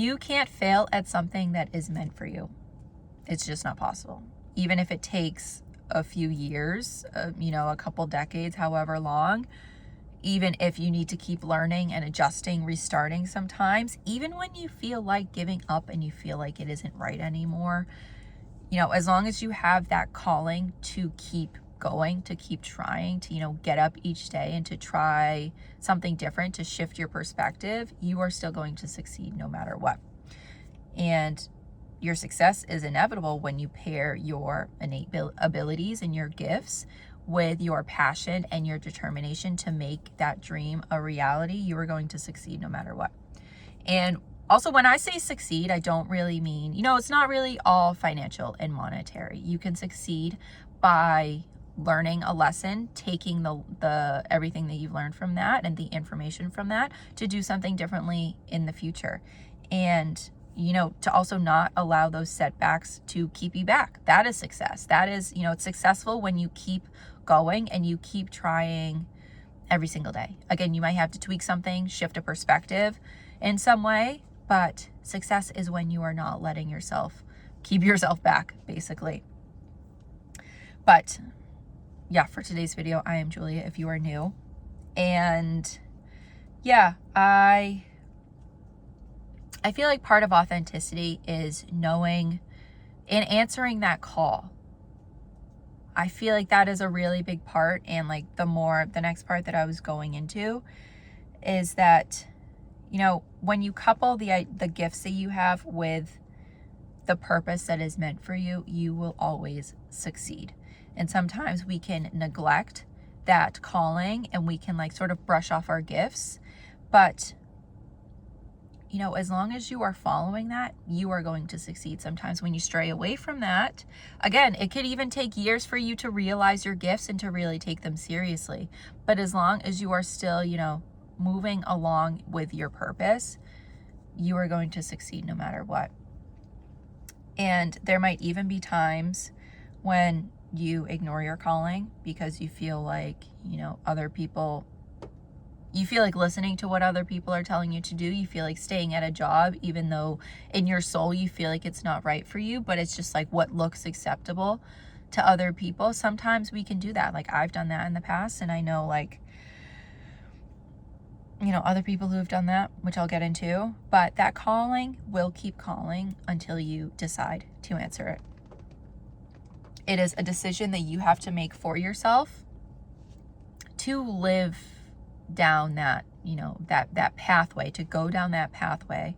You can't fail at something that is meant for you. It's just not possible. Even if it takes a few years, a couple decades, however long, even if you need to keep learning and adjusting, restarting sometimes, even when you feel like giving up and you feel like it isn't right anymore, as long as you have that calling to keep going, to keep trying, to, get up each day and to try something different, to shift your perspective, you are still going to succeed no matter what. And your success is inevitable when you pair your innate abilities and your gifts with your passion and your determination to make that dream a reality. You are going to succeed no matter what. And also, when I say succeed, I don't really mean, it's not really all financial and monetary. You can succeed by learning a lesson, taking the everything that you've learned from that and the information from that to do something differently in the future. And to also not allow those setbacks to keep you back. That is success. That is, it's successful when you keep going and you keep trying every single day. Again, you might have to tweak something, shift a perspective in some way, but success is when you are not letting keep yourself back, basically. But yeah, for today's video, I am Julia, if you are new. And yeah, I feel like part of authenticity is knowing and answering that call. I feel like that is a really big part. And like the next part that I was going into is that, when you couple the gifts that you have with the purpose that is meant for you, you will always succeed. And sometimes we can neglect that calling and we can sort of brush off our gifts. But as long as you are following that, you are going to succeed. Sometimes when you stray away from that, again, it could even take years for you to realize your gifts and to really take them seriously. But as long as you are still, moving along with your purpose, you are going to succeed no matter what. And there might even be times when you ignore your calling because you feel like, you feel like listening to what other people are telling you to do. You feel like staying at a job, even though in your soul you feel like it's not right for you, but it's just like what looks acceptable to other people. Sometimes we can do that. Like I've done that in the past, and I know other people who have done that, which I'll get into, but that calling will keep calling until you decide to answer it. It is a decision that you have to make for yourself to live down that, that pathway, to go down that pathway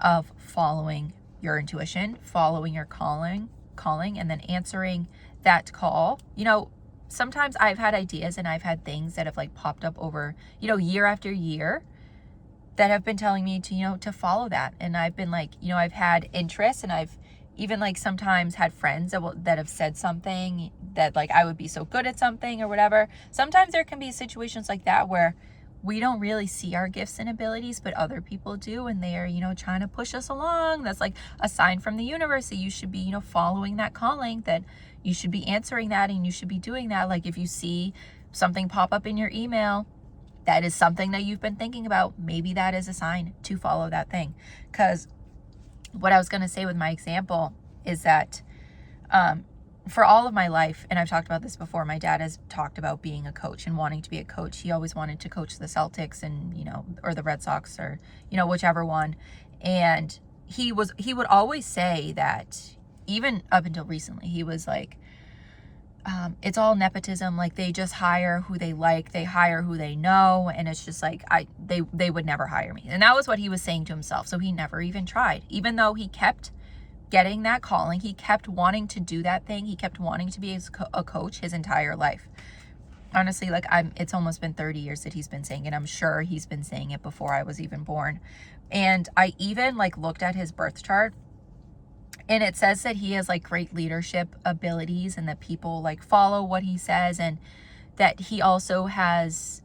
of following your intuition, following your calling, and then answering that call. Sometimes I've had ideas and I've had things that have popped up over, year after year that have been telling me to follow that. And I've been I've had interest, and I've even sometimes had friends that have said something that I would be so good at something or whatever. Sometimes there can be situations like that where we don't really see our gifts and abilities, but other people do, and they are, trying to push us along. That's a sign from the universe that you should be, following that calling, that you should be answering that, and you should be doing that. If you see something pop up in your email, that is something that you've been thinking about. Maybe that is a sign to follow that thing. Because what I was going to say with my example is that for all of my life, and I've talked about this before, my dad has talked about being a coach and wanting to be a coach. He always wanted to coach the Celtics and, or the Red Sox, or, whichever one. And he would always say that, even up until recently, he was it's all nepotism. They just hire who they like, they hire who they know, and it's just they would never hire me. And that was what he was saying to himself. So he never even tried, even though he kept getting that calling. He kept wanting to do that thing. He kept wanting to be a coach his entire life. Honestly, it's almost been 30 years that he's been saying it. I'm sure he's been saying it before I was even born. And I even looked at his birth chart, and it says that he has great leadership abilities, and that people follow what he says, and that he also has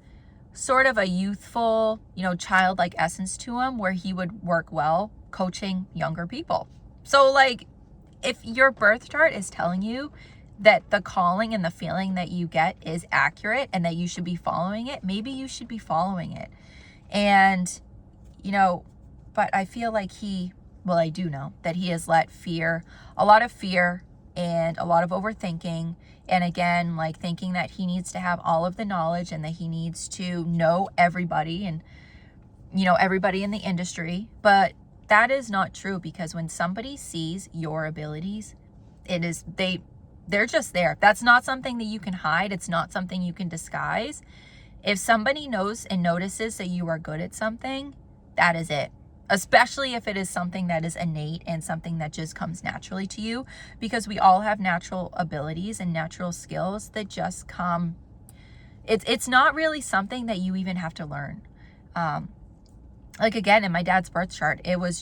sort of a youthful, childlike essence to him, where he would work well coaching younger people. So if your birth chart is telling you that the calling and the feeling that you get is accurate and that you should be following it, maybe you should be following it. And, But I feel like I do know that he has let a lot of fear and a lot of overthinking, and again, like thinking that he needs to have all of the knowledge and that he needs to know everybody and, everybody in the industry. But that is not true, because when somebody sees your abilities, they're just there. That's not something that you can hide. It's not something you can disguise. If somebody knows and notices that you are good at something, that is it. Especially if it is something that is innate and something that just comes naturally to you, because we all have natural abilities and natural skills that just come. It's not really something that you even have to learn. Like again, in my dad's birth chart, it really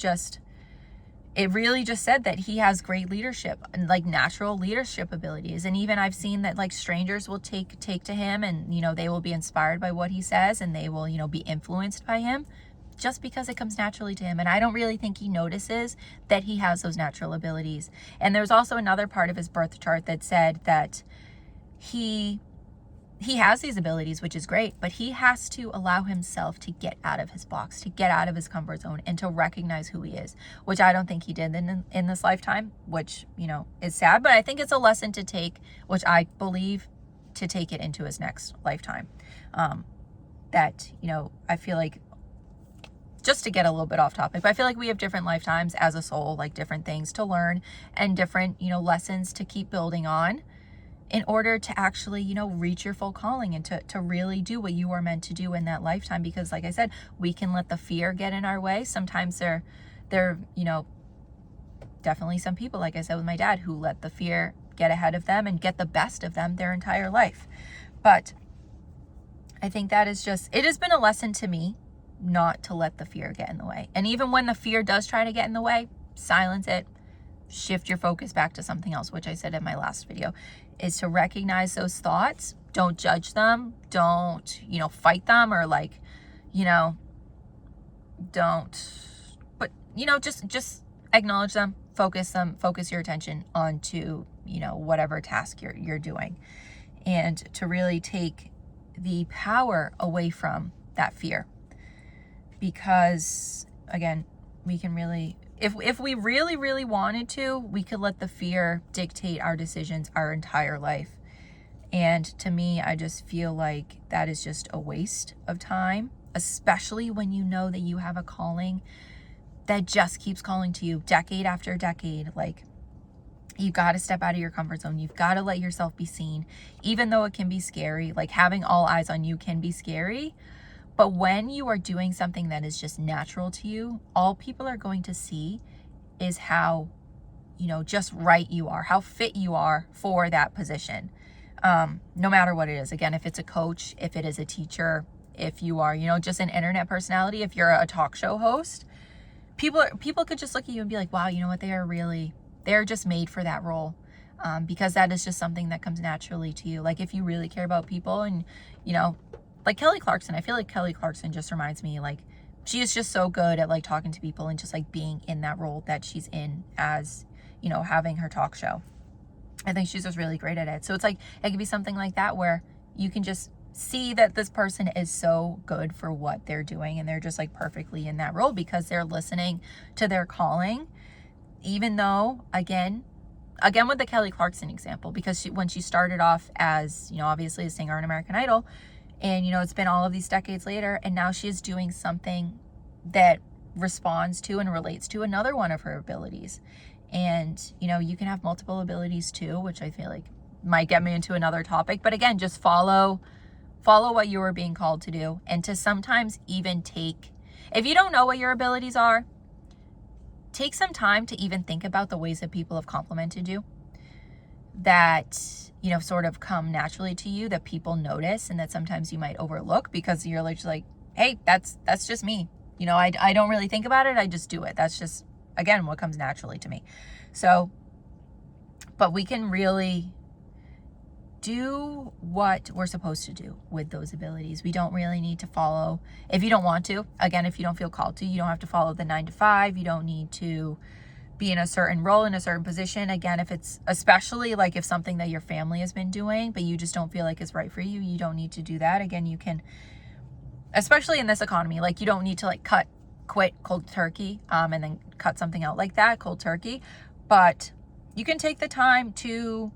just said that he has great leadership and like natural leadership abilities. And even I've seen that like strangers will take to him, and they will be inspired by what he says, and they will be influenced by him, just because it comes naturally to him. And I don't really think he notices that he has those natural abilities. And there's also another part of his birth chart that said that he has these abilities, which is great, but he has to allow himself to get out of his box, to get out of his comfort zone, and to recognize who he is, which I don't think he did in this lifetime, which, is sad, but I think it's a lesson to take, which I believe to take it into his next lifetime. That, I feel like, just to get a little bit off topic, but I feel like we have different lifetimes as a soul, like different things to learn and different, lessons to keep building on in order to actually, reach your full calling and to really do what you are meant to do in that lifetime. Because like I said, we can let the fear get in our way. Sometimes there, definitely some people, like I said with my dad, who let the fear get ahead of them and get the best of them their entire life. But I think that is it has been a lesson to me not to let the fear get in the way. And even when the fear does try to get in the way, silence it, shift your focus back to something else, which I said in my last video, is to recognize those thoughts. Don't judge them. Don't, fight them, or just acknowledge them, focus your attention onto, whatever task you're doing, and to really take the power away from that fear. Because again, we can really, if we really, really wanted to, we could let the fear dictate our decisions our entire life. And to me, I just feel like that is just a waste of time, especially when you know that you have a calling that just keeps calling to you decade after decade. Like, you got to step out of your comfort zone. You've got to let yourself be seen, even though it can be scary. Like, having all eyes on you can be scary. But when you are doing something that is just natural to you, all people are going to see is how, just right you are, how fit you are for that position. No matter what it is. Again, if it's a coach, if it is a teacher, if you are, just an internet personality, if you're a talk show host, people could just look at you and be like, wow, you know what? They're just made for that role. Because that is just something that comes naturally to you. Like, if you really care about people and, like Kelly Clarkson, I feel like Kelly Clarkson just reminds me, like, she is just so good at like talking to people and just like being in that role that she's in as, having her talk show. I think she's just really great at it. So it's like, it could be something like that where you can just see that this person is so good for what they're doing, and they're just like perfectly in that role because they're listening to their calling. Even though, again with the Kelly Clarkson example, because when she started off as, obviously a singer on American Idol, and, it's been all of these decades later, and now she is doing something that responds to and relates to another one of her abilities. And, you can have multiple abilities too, which I feel like might get me into another topic. But again, just follow what you are being called to do. And to sometimes even if you don't know what your abilities are, take some time to even think about the ways that people have complimented you that, sort of come naturally to you, that people notice and that sometimes you might overlook because you're like, hey, that's just me. I don't really think about it. I just do it. That's just, again, what comes naturally to me. So, but we can really do what we're supposed to do with those abilities. We don't really need to follow, if you don't want to, again, if you don't feel called to, you don't have to follow the 9 to 5. You don't need to be in a certain role, in a certain position. Again, if it's, especially like if something that your family has been doing, but you just don't feel like it's right for you, you don't need to do that. Again, you can, especially in this economy, like you don't need to like cut quit cold turkey and then cut something out like that, cold turkey. But you can take the time to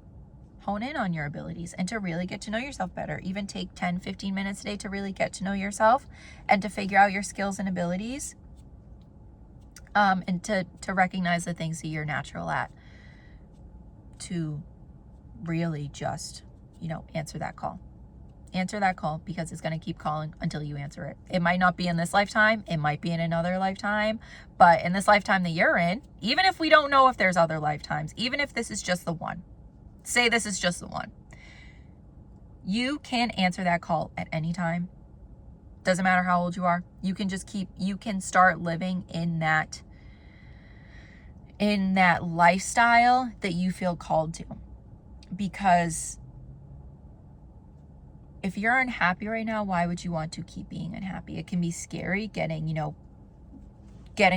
hone in on your abilities and to really get to know yourself better. Even take 10, 15 minutes a day to really get to know yourself and to figure out your skills and abilities, and to recognize the things that you're natural at, to really just, answer that call. Answer that call, because it's going to keep calling until you answer it. It might not be in this lifetime. It might be in another lifetime. But in this lifetime that you're in, even if we don't know if there's other lifetimes, even if this is just the one, say this is just the one, you can answer that call at any time. Doesn't matter how old you are. You can start living in that lifestyle that you feel called to. Because if you're unhappy right now, why would you want to keep being unhappy? It can be scary getting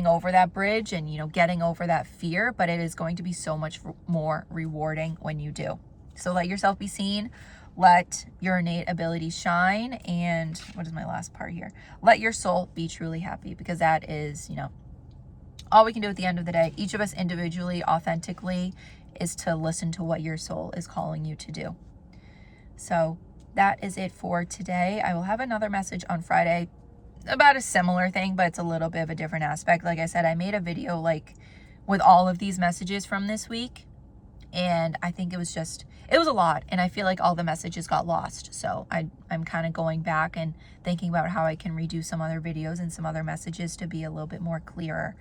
over that bridge and, getting over that fear, but it is going to be so much more rewarding when you do. So let yourself be seen. Let your innate abilities shine. And what is my last part here? Let your soul be truly happy, because that is, all we can do at the end of the day, each of us individually, authentically, is to listen to what your soul is calling you to do. So that is it for today. I will have another message on Friday about a similar thing, but it's a little bit of a different aspect. Like I said, I made a video with all of these messages from this week, and I think it was a lot, and I feel like all the messages got lost. So I'm kind of going back and thinking about how I can redo some other videos and some other messages to be a little bit more clearer.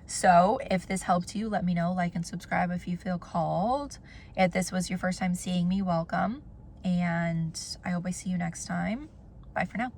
So if this helped you, let me know. Like and subscribe if you feel called. If this was your first time seeing me, welcome. And I hope I see you next time. Bye for now.